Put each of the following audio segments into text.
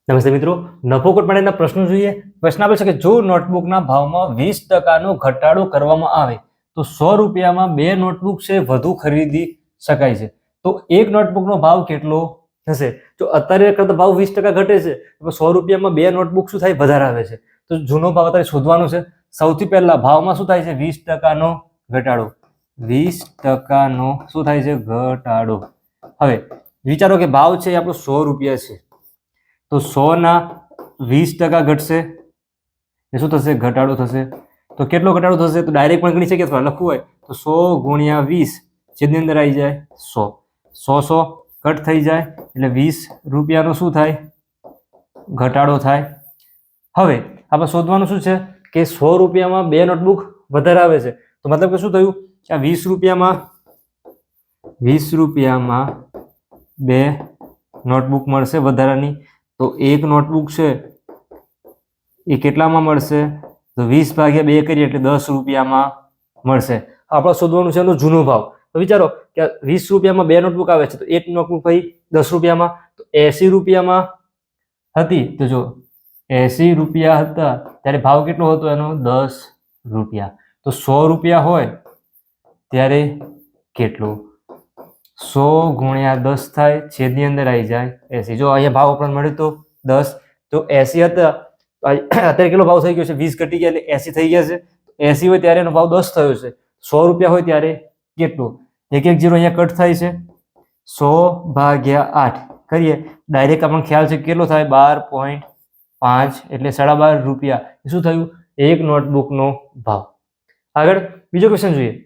નમસ્તે મિત્રો, નફો ખોટ માટેના પ્રશ્નો જોઈએ. પ્રશ્ન આપે છે કે જો નોટબુકના ભાવમાં 20% ઘટાડો કરવામાં આવે તો 100 રૂપિયામાં 2 નોટબુક છે વધુ ખરીદી શકાય છે. તો એક નોટબુકનો ભાવ કેટલો થશે? જો અત્યારે કરતા ભાવ 20% ઘટે છે તો 100 રૂપિયામાં 2 નોટબુક શું થાય? વધારે આવે છે. તો જૂનો ભાવ અત્યારે શોધવાનો છે. સૌથી પહેલા ભાવમાં શું થાય છે? 20%નો ઘટાડો. 20%નો શું થાય છે? ઘટાડો. હવે વિચારો કે ભાવ છે આપણો 100 રૂપિયા છે, તો 100 ના 20% ઘટશે એ શું થશે? ઘટાડો થશે. તો કેટલો ઘટાડો થશે? તો ડાયરેક્ટ પણ ગણી શકીએ અથવા લખવું હોય તો 100 ગુણ્યા 20 છેદની અંદર આવી જાય 100. 100 કટ થઈ જાય એટલે 20 રૂપિયાનો શું થાય? ઘટાડો થાય. હવે આપણે શોધવાનું શું છે કે 100 રૂપિયામાં 2 નોટબુક વધારે આવે છે, તો મતલબ કે શું થયું કે આ 20 રૂપિયામાં 2 નોટબુક મળશે વધારાની. તો એક નોટબુક છે એ કેટલામાં મળશે? તો 20/2 કરીએ એટલે 10 રૂપિયામાં મળશે. આપણે શોધવાનું છે એનો જૂનો ભાવ. તો વિચારો કે 20 રૂપિયામાં 2 નોટબુક આવે છે, તો એક નોટબુક ભાઈ 10 રૂપિયામાં, તો 80 રૂપિયામાં હતી. તો જો 80 રૂપિયા હતા ત્યારે ભાવ કેટલો હતો એનો? 10 રૂપિયા. તો 100 રૂપિયા હોય ત્યારે કેટલું? 100 ગુણ્યા 10 થાય, છેદની અંદર આવી જાય 80. જો અહીંયા ભાવ આપણને મળ્યો તો 10, તો 80 હતા, અત્યારે કેટલો ભાવ થઈ ગયો છે? 20 ઘટી ગયા એટલે 80 થઈ ગયા છે. 80 હોય ત્યારે એનો ભાવ 10 થયો છે. 100 રૂપિયા હોય ત્યારે કેટલું? એક એક જીરો અહીંયા કટ થાય છે. 100/8 કરીએ ડાયરેક્ટ આપણને ખ્યાલ છે કેટલો થાય? 12.5 એટલે 12.5 રૂપિયા. શું થયું? એક નોટબુકનો ભાવ. આગળ બીજો ક્વેશ્ચન જોઈએ.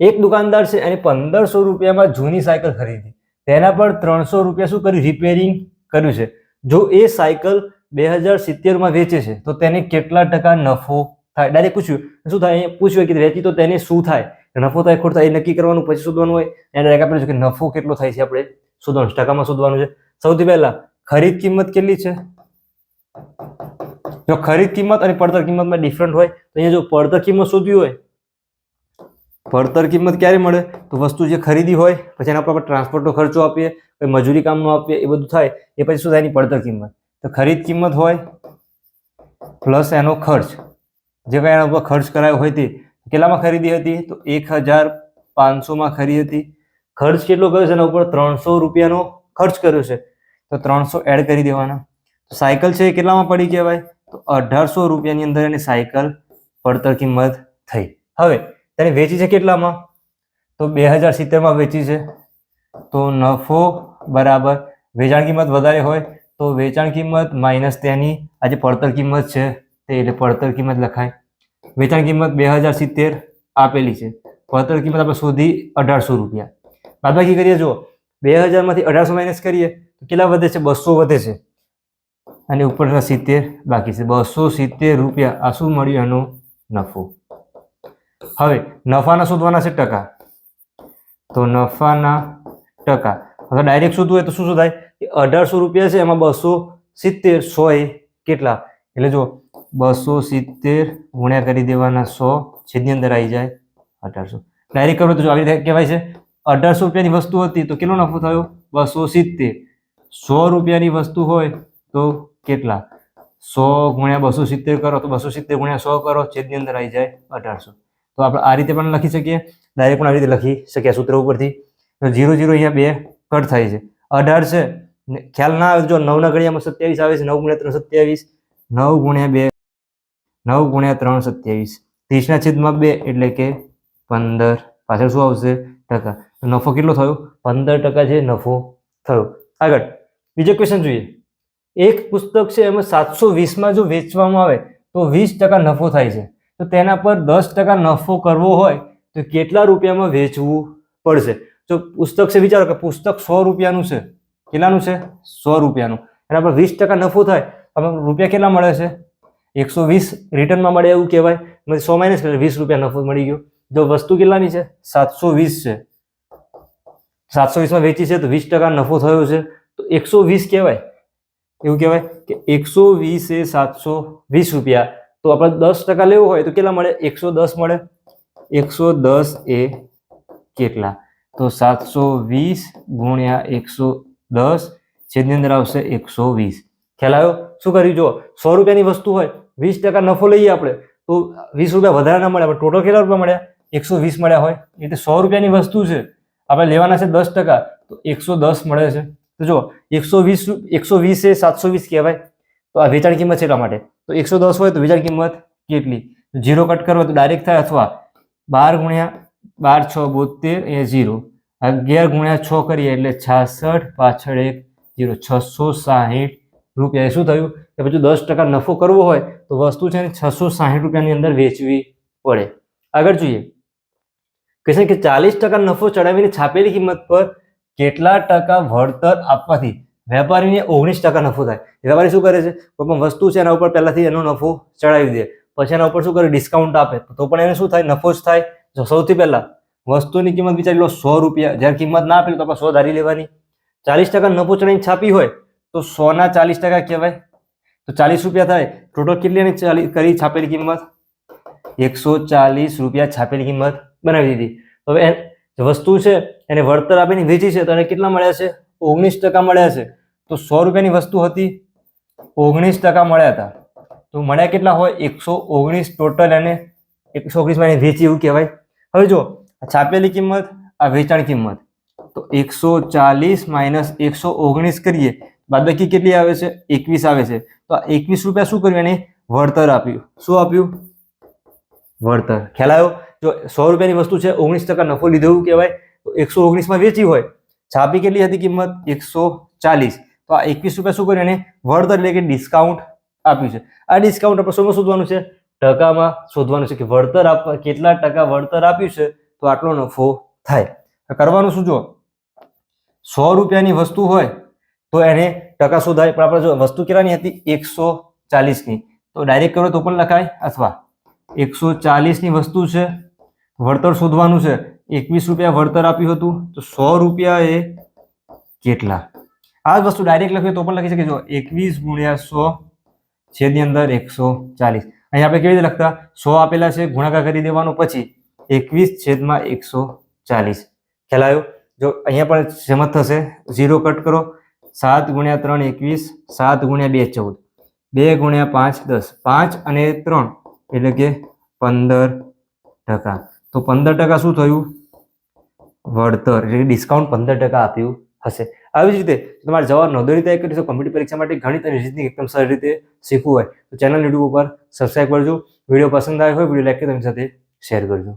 એક દુકાનદાર છે એને 1500 રૂપિયામાં જૂની સાયકલ ખરીદી, તેના પર 300 રૂપિયા શું કર્યું? રિપેરિંગ કર્યું છે. જો એ સાયકલ 2070માં વેચે છે તો તેને કેટલા ટકા નફો થાય? ડાયરેક્ટ પૂછ્યું શું થાય? અહીંયા પૂછ્યું કે વેચી તો તેને શું થાય? નફો થાય ખોટ થાય એ નક્કી કરવાનું, પછી શોધવાનું હોય. એને ડાયરેક્ટ આપેલું છે કે નફો કેટલો થાય છે આપણે શોધવાનું, ટકામાં શોધવાનું છે. સૌથી પહેલા ખરીદ કિંમત કેટલી છે? જો ખરીદ કિંમત અને પડતર કિંમતમાં ડિફરન્ટ હોય તો અહીંયા જો પડતર કિંમત શોધવી હોય, પડતર કિંમત ક્યારે મળે? તો વસ્તુ જે ખરીદી હોય પછી એના પર આપણે ટ્રાન્સપોર્ટનો ખર્ચો આપીએ, કોઈ મજૂરી કામનો આપીએ, એ બધું થાય એ પછી શું થાય? એની પડતર કિંમત. તો ખરીદ કિંમત હોય પ્લસ એનો ખર્ચ, જે કંઈ એના ઉપર ખર્ચ કરાયો હોય તે કેટલામાં ખરીદી હતી? તો 1500માં ખરીદી હતી. ખર્ચ કેટલો કર્યો છે? એના ઉપર 300 રૂપિયાનો ખર્ચ કર્યો છે, તો 300 એડ કરી દેવાના. તો સાયકલ છે એ કેટલામાં પડી કહેવાય? તો 1800 રૂપિયાની અંદર એની સાયકલ પડતર કિંમત થઈ. હવે તેને વેચી છે કેટલામાં? તો 2070માં વેચી છે. તો નફો બરાબર વેચાણ કિંમત વધારે હોય તો વેચાણ કિંમત માઇનસ તેની આ જે પડતર કિંમત છે તે, એટલે પડતર કિંમત લખાય. વેચાણ કિંમત 2070 આપેલી છે, પડતર કિંમત આપણે શોધી 1800 રૂપિયા. બાદબાકી કરીએ, જો 2000માંથી 1800 માઇનસ કરીએ તો કેટલા વધે છે? 200 વધે છે, અને ઉપરના 70 બાકી છે. 270 રૂપિયા આ શું મળ્યું? એનો નફો. હવે નફાના શોધવાના છે ટકા. તો નફાના ટકા હવે ડાયરેક્ટ શોધવું હોય તો શું શોધાય? 1800 રૂપિયા છે, એમાં 270 100 એ કેટલા? એટલે જો 270 ગુણ્યા કરી દેવાના 100, છેદની અંદર આવી જાય 1800. ડાયરેક્ટ કરો તો જો આવી રીતે કહેવાય છે 1800 રૂપિયાની વસ્તુ હતી તો કેટલો નફો થયો? 270. 100 રૂપિયાની વસ્તુ હોય તો કેટલા? 100 ગુણ્યા 270 કરો તો 270 ગુણ્યા 100 કરો, છેદની અંદર આવી જાય 1800. તો આપણે આ રીતે પણ લખી શકીએ, ડાયરેક્ટ પણ આવી રીતે લખી શકીએ સૂત્ર ઉપરથી. તો 0 0 અહીંયા 2 કટ થાય છે. 18 છે, ખ્યાલ ના આવે જો 9 ના ઘડિયામાં 27 આવે છે. 9 ગુણ્યા 3 27, 9 ગુણ્યા 2 9 ગુણ્યા 3 27, 30 ના છેદમાં 2 એટલે કે 15. પાછળ શું આવશે? ટકા. નફો કેટલો થયો? 15% છે નફો થયો. આગળ બીજો ક્વેશ્ચન જોઈએ. એક પુસ્તક છે એમાં 720માં જો વેચવામાં આવે તો 20% નફો થાય છે, તો તેના પર 10% નફો કરવો હોય તો કેટલા રૂપિયામાં વેચવું પડશે? જો પુસ્તક છે, વિચારો કે પુસ્તક 100 રૂપિયાનું છે. કેટલાનું છે? 100 રૂપિયાનું. એના પર 20% નફો થાય, આપણે રૂપિયા કેટલા મળે છે? 120 રિટર્નમાં મળે એવું કહેવાય. 100 માઇનસ કરે 20 રૂપિયા નફો મળી ગયો. જો વસ્તુ કેટલાની છે? 720 છે. 720માં વેચી છે તો 20% નફો થયો છે, તો 120 કહેવાય. એવું કહેવાય કે 120 એ 720 રૂપિયા. તો આપણે 10% લેવો હોય તો કેટલા મળે? 110 મળે. 110 એ કેટલા? તો 720 ગુણ્યા 110, છેદની અંદર આવશે 120. ખ્યાલ આવ્યો? શું કર્યું? જો 100 રૂપિયાની વસ્તુ હોય, 20% નફો લઈએ આપણે તો 20 રૂપિયા વધારે ના મળે, આપણે ટોટલ કેટલા રૂપિયા મળ્યા? 120 મળ્યા હોય. એટલે 100 રૂપિયાની વસ્તુ છે, આપણે લેવાના છે 10%, તો 110 મળે છે. તો જો 120 એ 720 કહેવાય. તો આ વેચાણ કિંમત છે એટલા માટે. તો 110 હોય તો વેચાણ કિંમત કેટલી? 0 કટ કરવા તો ડાયરેક્ટ થાય, અથવા 12 ગુણ્યા 12 6 72 એ 0, 11 ગુણ્યા 6 કરીએ એટલે 66, પાછળ 1 0, 660 રૂપિયા. એ શું થયું કે પછી 10% નફો કરવો હોય તો વસ્તુ છે ને 660 રૂપિયાની અંદર વેચવી પડે. આગળ જોઈએ કે છે કે 40% નફો ચડાવીને છાપેલી કિંમત પર કેટલા ટકા વળતર આપવાથી વેપારીને 19% નફો થાય. વેપારી શું કરે છે? કોઈ પણ વસ્તુ છે એના ઉપર પહેલાથી એનો નફો ચડાવી દે, પછી એના ઉપર શું કરે? ડિસ્કાઉન્ટ આપે, તો પણ એને શું થાય? નફો જ થાય. જો સૌથી પહેલા વસ્તુની કિંમત વિચારી લો 100 રૂપિયા, જ્યારે કિંમત ના આપેલી તો આપણે 100 ધારી લેવાની. 40% નફો ચડાવીને છાપી હોય તો 100 ના 40% કહેવાય. તો 40 રૂપિયા થાય. ટોટલ કેટલી કરી છાપેલી કિંમત? 140 રૂપિયા છાપેલી કિંમત બનાવી દીધી. તો હવે વસ્તુ છે એને વળતર આપીને વેચી છે તો એને કેટલા મળ્યા છે? 19% મળ્યા છે. તો 100 રૂપિયાની વસ્તુ હતી, 19% મળ્યા હતા. તો મળ્યા કેટલા હોય? 119 ટોટલ. એને 119 માં એને વેચી એવું કહેવાય. હવે જો છાપેલી કિંમત, આ વેચાણ કિંમત, તો 140 માઇનસ 119 કરીએ, બાદબાકી કેટલી આવે છે? 21 આવે છે. તો આ 21 રૂપિયા શું કર્યું? એને વળતર આપ્યું. શું આપ્યું? વળતર. ખ્યાલ આવ્યો? જો 100 રૂપિયાની વસ્તુ છે, 19% નફો લીધો એવું કહેવાય. તો 119 માં વેચી હોય, છાપી કેટલી હતી કિંમત? 140. તો આ 21 રૂપિયા શું કર્યું? એને વળતર એટલે કે ડિસ્કાઉન્ટ આપ્યું છે. આ ડિસ્કાઉન્ટ આપણે શોમાં શોધવાનું છે? ટકામાં શોધવાનું છે કે વળતર આપવા કેટલા ટકા વળતર આપ્યું છે તો આટલો નફો થાય. કરવાનું શું? જો 100 રૂપિયાની વસ્તુ હોય તો એને ટકા શોધાય, પણ આપણે જો વસ્તુ કેટલાની હતી? 140ની, તો ડાયરેક્ટ કરો તો પણ લખાય, અથવા 140ની વસ્તુ છે, વળતર શોધવાનું છે. 21 રૂપિયા વળતર આપ્યું હતું, તો 100 રૂપિયા એ કેટલા? આ જ વસ્તુ ડાયરેક્ટ લખીએ તો પણ લખી શકીએ. જો 21 ગુણ્યા 100 છેદની અંદર 140. અહીંયા આપણે કેવી રીતે લખતા? 100 આપેલા છે, ગુણાકાર કરી દેવાનો, પછી 21/140. ખ્યાલ આવ્યો? જો અહીંયા પણ સમજ થશે. 0 કટ કરો, 7 ગુણ્યા 3 21, 7 ગુણ્યા 2 14, 2 ગુણ્યા 5 10, 5 અને 3 એટલે કે 15%. તો 15% શું થયું? વળતર એટલે ડિસ્કાઉન્ટ 15% આપ્યું હશે. આવી જ રીતે તમારે જવાબ નોંધણી તૈયાર કરી શકો. કોમ્પિટિટિવ પરીક્ષા માટે ગણિત અને રીઝનિંગ એકદમ સરળ રીતે શીખવું હોય તો ચેનલ યુટ્યુબ ઉપર સબસ્ક્રાઇબ કરજો. વિડીયો પસંદ આવ્યો હોય વિડીયો લાઈક કરી તમારી સાથે શેર કરજો.